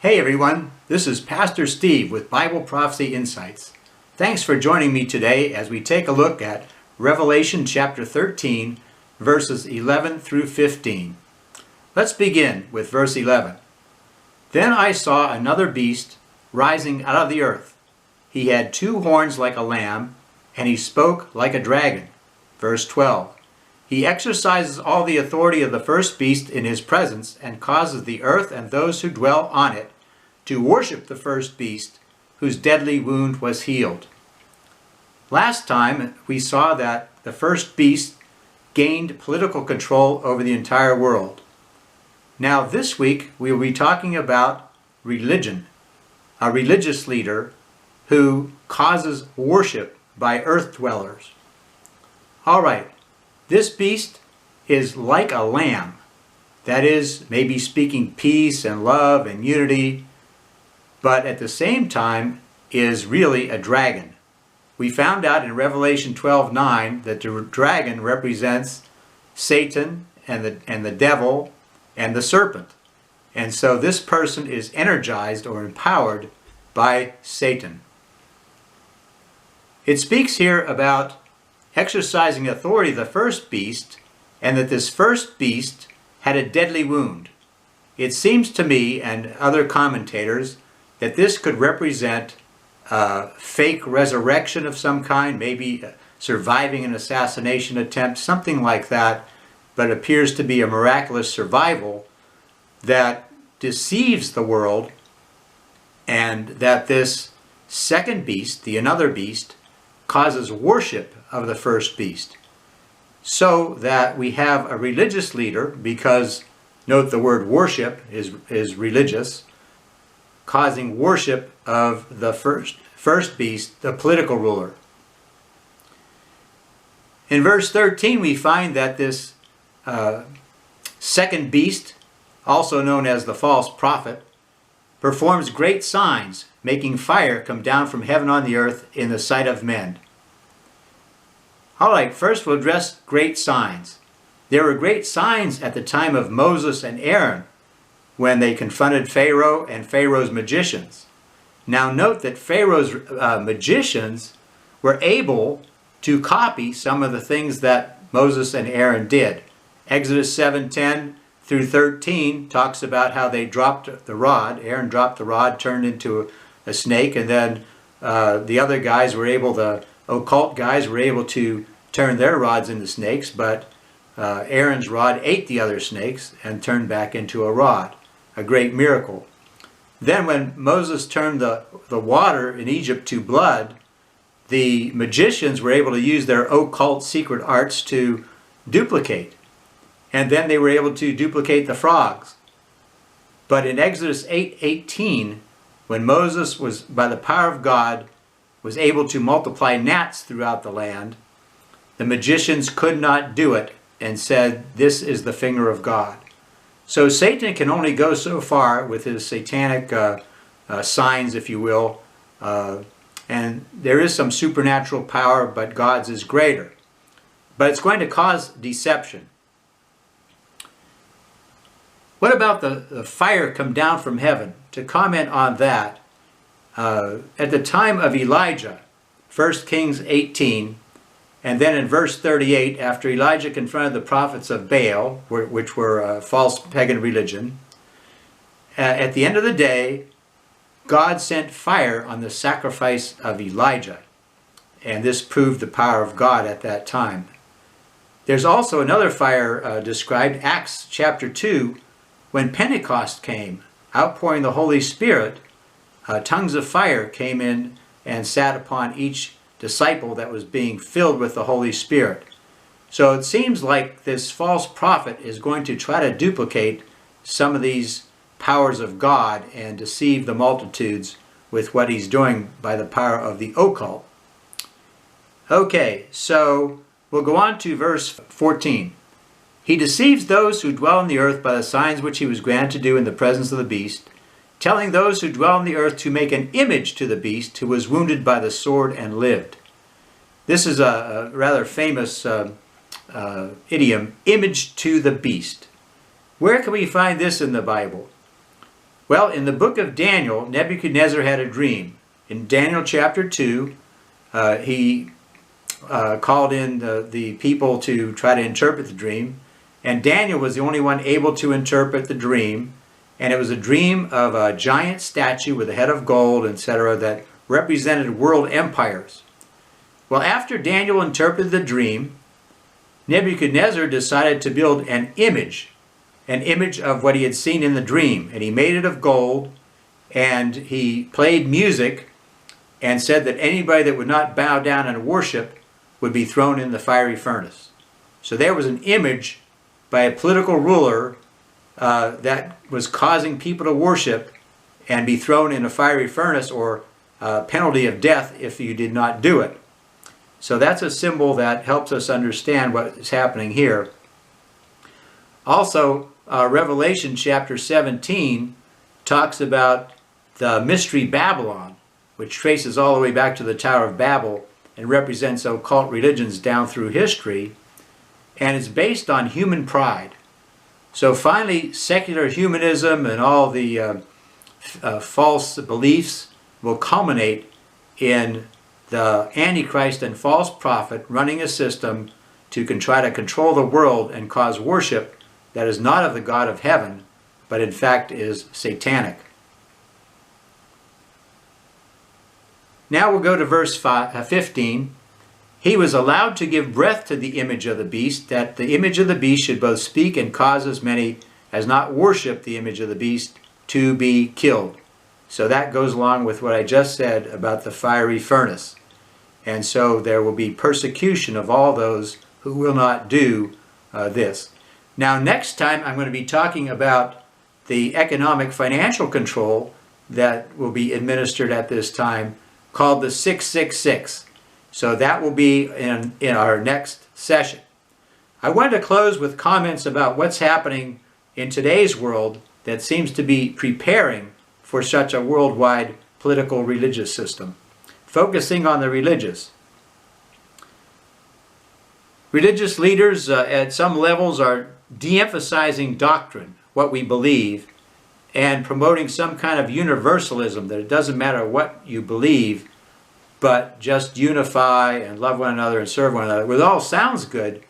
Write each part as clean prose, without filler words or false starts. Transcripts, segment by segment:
Hey everyone, this is Pastor Steve with Bible Prophecy Insights. Thanks for joining me today as we take a look at Revelation chapter 13, verses 11 through 15. Let's begin with verse 11. Then I saw another beast rising out of the earth. He had two horns like a lamb, and he spoke like a dragon. Verse 12. He exercises all the authority of the first beast in his presence and causes the earth and those who dwell on it to worship the first beast whose deadly wound was healed. Last time we saw that the first beast gained political control over the entire world. Now this week we will be talking about religion, a religious leader who causes worship by earth dwellers. All right. This beast is like a lamb, that is, maybe speaking peace and love and unity, but at the same time is really a dragon. We found out in Revelation 12:9 that the dragon represents Satan and the devil and the serpent. And so this person is energized or empowered by Satan. It speaks here about exercising authority of the first beast, and that this first beast had a deadly wound. It seems to me and other commentators that this could represent a fake resurrection of some kind, maybe surviving an assassination attempt, something like that, but appears to be a miraculous survival that deceives the world, and that this second beast, the another beast, causes worship of the first beast, so that we have a religious leader, because note the word worship is religious, causing worship of the first beast, the political ruler. In verse 13 we find that this second beast, also known as the false prophet, performs great signs, making fire come down from heaven on the earth in the sight of men. All right, first we'll address great signs. There were great signs at the time of Moses and Aaron when they confronted Pharaoh and Pharaoh's magicians. Now note that Pharaoh's magicians were able to copy some of the things that Moses and Aaron did. Exodus 7:10 through 13 talks about how they dropped the rod. Aaron dropped the rod, turned into a snake, and then the other guys were able, the occult guys were able to turn their rods into snakes, but Aaron's rod ate the other snakes and turned back into a rod. A great miracle. Then when Moses turned the water in Egypt to blood, the magicians were able to use their occult secret arts to duplicate. And then they were able to duplicate the frogs. But in Exodus 8:18, when Moses was, by the power of God, was able to multiply gnats throughout the land, the magicians could not do it and said, "This is the finger of God." So Satan can only go so far with his satanic signs, if you will, and there is some supernatural power, but God's is greater. But it's going to cause deception. What about the fire come down from heaven? To comment on that, at the time of Elijah, 1 Kings 18, and then in verse 38, after Elijah confronted the prophets of Baal, which were a false pagan religion, at the end of the day, God sent fire on the sacrifice of Elijah, and this proved the power of God at that time. There's also another fire described, Acts chapter 2, when Pentecost came, outpouring the Holy Spirit. Tongues of fire came in and sat upon each disciple that was being filled with the Holy Spirit. So it seems like this false prophet is going to try to duplicate some of these powers of God and deceive the multitudes with what he's doing by the power of the occult. Okay, so we'll go on to verse 14. He deceives those who dwell on the earth by the signs which he was granted to do in the presence of the beast, telling those who dwell on the earth to make an image to the beast who was wounded by the sword and lived. This is a rather famous idiom, image to the beast. Where can we find this in the Bible? Well, in the book of Daniel, Nebuchadnezzar had a dream. In Daniel chapter 2, he called in the people to try to interpret the dream. And Daniel was the only one able to interpret the dream. And it was a dream of a giant statue with a head of gold, etc., that represented world empires. Well, after Daniel interpreted the dream, Nebuchadnezzar decided to build an image of what he had seen in the dream. And he made it of gold, and he played music and said that anybody that would not bow down and worship would be thrown in the fiery furnace. So there was an image by a political ruler that was causing people to worship and be thrown in a fiery furnace, or penalty of death if you did not do it. So that's a symbol that helps us understand what is happening here. Also, Revelation chapter 17 talks about the mystery Babylon, which traces all the way back to the Tower of Babel and represents occult religions down through history, and it's based on human pride. So finally, secular humanism and all the false beliefs will culminate in the Antichrist and false prophet running a system to try to control the world and cause worship that is not of the God of heaven, but in fact is satanic. Now we'll go to verse 15. He was allowed to give breath to the image of the beast, that the image of the beast should both speak and cause as many as not worship the image of the beast to be killed. So that goes along with what I just said about the fiery furnace. And so there will be persecution of all those who will not do this. Now next time I'm going to be talking about the economic financial control that will be administered at this time, called the 666. So that will be in our next session. I wanted to close with comments about what's happening in today's world that seems to be preparing for such a worldwide political religious system. Focusing on the religious. Religious leaders at some levels are de-emphasizing doctrine, what we believe, and promoting some kind of universalism, that it doesn't matter what you believe, but just unify and love one another and serve one another. It all sounds good,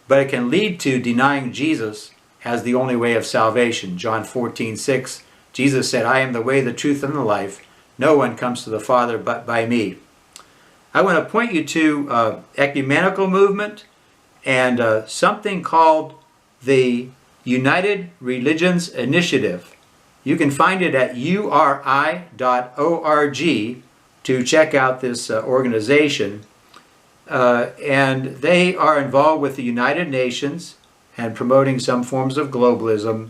but it can lead to denying Jesus as the only way of salvation. John 14:6, Jesus said, "I am the way, the truth, and the life. No one comes to the Father but by me." I want to point you to ecumenical movement and something called the United Religions Initiative. You can find it at uri.org to check out this organization. And they are involved with the United Nations and promoting some forms of globalism.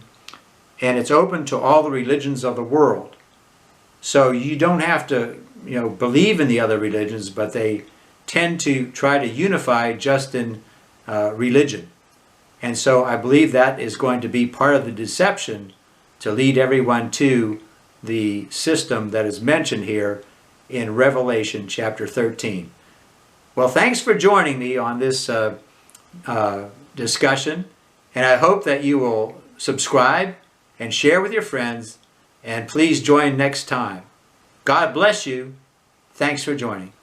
And it's open to all the religions of the world. So you don't have to, believe in the other religions, but they tend to try to unify just in religion. And so I believe that is going to be part of the deception to lead everyone to the system that is mentioned here in Revelation chapter 13. Well, thanks for joining me on this discussion, and I hope that you will subscribe and share with your friends, and please join next time. God bless you. Thanks for joining.